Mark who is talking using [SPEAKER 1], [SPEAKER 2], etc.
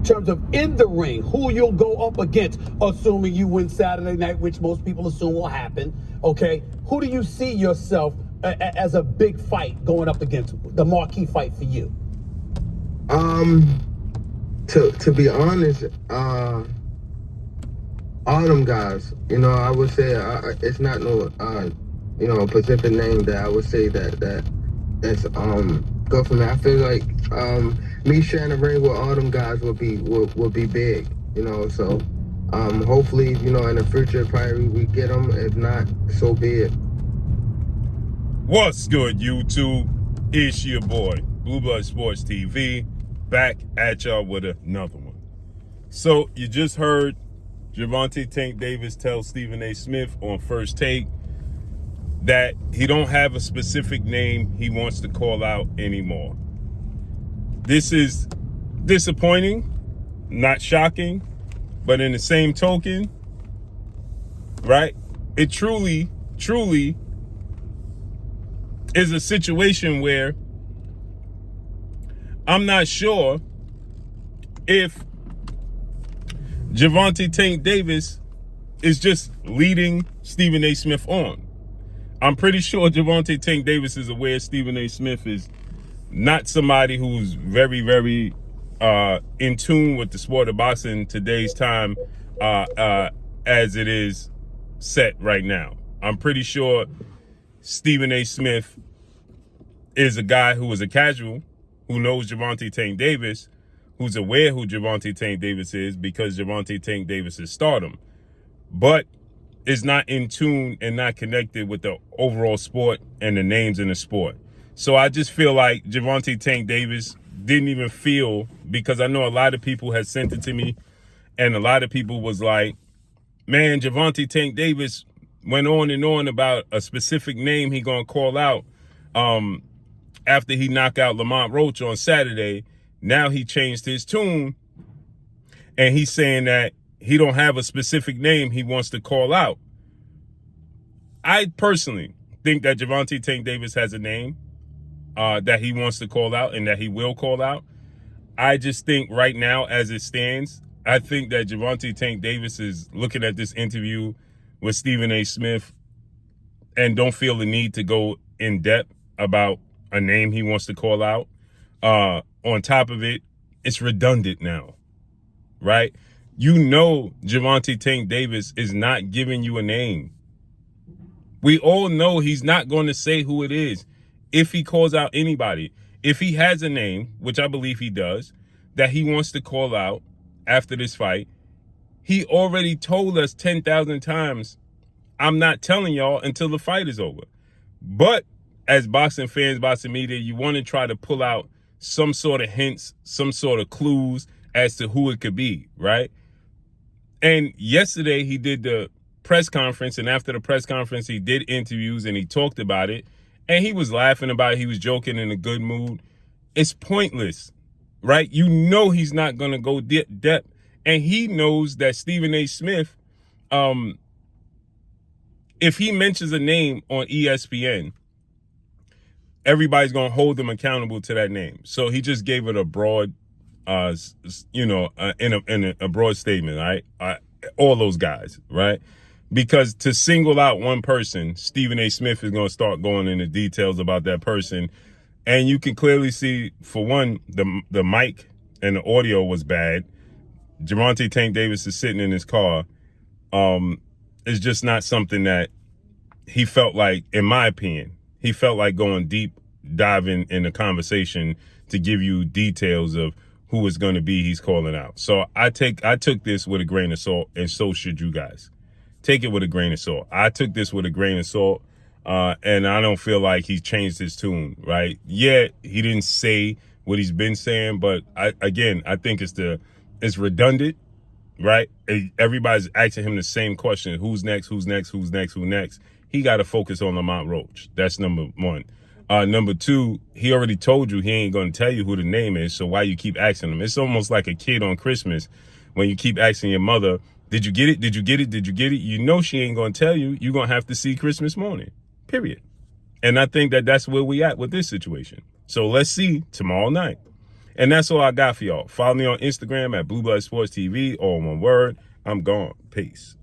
[SPEAKER 1] In terms of in the ring, who you'll go up against, assuming you win Saturday night, which most people assume will happen, okay? Who do you see yourself as a big fight going up against, the marquee fight for you?
[SPEAKER 2] To be honest, all them guys, I would say it's not no, specific name that I would say that's good for me. I feel like me sharing the ring with all them guys would be big, So hopefully, in the future, probably we get them. If not, so be it.
[SPEAKER 3] What's good, YouTube? It's your boy, Blue Blood Sports TV, back at y'all with another one. So you just heard Gervonta Tank Davis tell Stephen A. Smith on First Take that he don't have a specific name he wants to call out anymore. This is disappointing, not shocking, but in the same token, right? It truly is a situation where I'm not sure if Gervonta Tank Davis is just leading Stephen A. Smith on. I'm pretty sure Gervonta Tank Davis is aware Stephen A. Smith is not somebody who's very, very in tune with the sport of boxing today's time as it is set right now. I'm pretty sure Stephen A. Smith is a guy who is a casual, who knows Gervonta Tank Davis, who's aware who Gervonta Tank Davis is because Gervonta Tank Davis is stardom, but is not in tune and not connected with the overall sport and the names in the sport. So I just feel like Gervonta Tank Davis didn't even feel, because I know a lot of people had sent it to me, and a lot of people was like, man, Gervonta Tank Davis went on and on about a specific name he gonna call out after he knocked out Lamont Roach on Saturday. Now he changed his tune, and he's saying that he don't have a specific name he wants to call out. I personally think that Gervonta Tank Davis has a name that he wants to call out and that he will call out. I just think right now, as it stands, I think that Gervonta Tank Davis is looking at this interview with Stephen A. Smith and don't feel the need to go in depth about a name he wants to call out. On top of it, it's redundant now, right? You know Gervonta Tank Davis is not giving you a name. We all know he's not going to say who it is if he calls out anybody. If he has a name, which I believe he does, that he wants to call out after this fight, he already told us 10,000 times, I'm not telling y'all until the fight is over. But as boxing fans, boxing media, you want to try to pull out some sort of hints, some sort of clues as to who it could be, right? And yesterday he did the press conference, and after the press conference he did interviews and he talked about it, and he was laughing about it. He was joking, in a good mood. It's pointless, right? You know he's not going to go depth, and he knows that Stephen A. Smith, if he mentions a name on ESPN, everybody's going to hold them accountable to that name. So he just gave it a broad, in a broad statement, right? All those guys, right? Because to single out one person, Stephen A. Smith is going to start going into details about that person. And you can clearly see, for one, the mic and the audio was bad. Gervonta Tank Davis is sitting in his car. It's just not something that he felt like, in my opinion, he felt like going deep, diving in the conversation to give you details of who it's going to be he's calling out. So I took this with a grain of salt, and so should you guys. Take it with a grain of salt. I took this with a grain of salt, and I don't feel like he's changed his tune, right? Yeah, he didn't say what he's been saying, but I think it's redundant, right? Everybody's asking him the same question: who's next? Who's next? Who's next? Who next? He got to focus on Lamont Roach. That's number one. Number two, he already told you he ain't going to tell you who the name is, so why you keep asking him? It's almost like a kid on Christmas when you keep asking your mother, did you get it? Did you get it? Did you get it? You know she ain't going to tell you. You're going to have to see Christmas morning, period. And I think that that's where we at with this situation. So let's see tomorrow night. And that's all I got for y'all. Follow me on Instagram at Blue Blood Sports TV, all one word. I'm gone. Peace.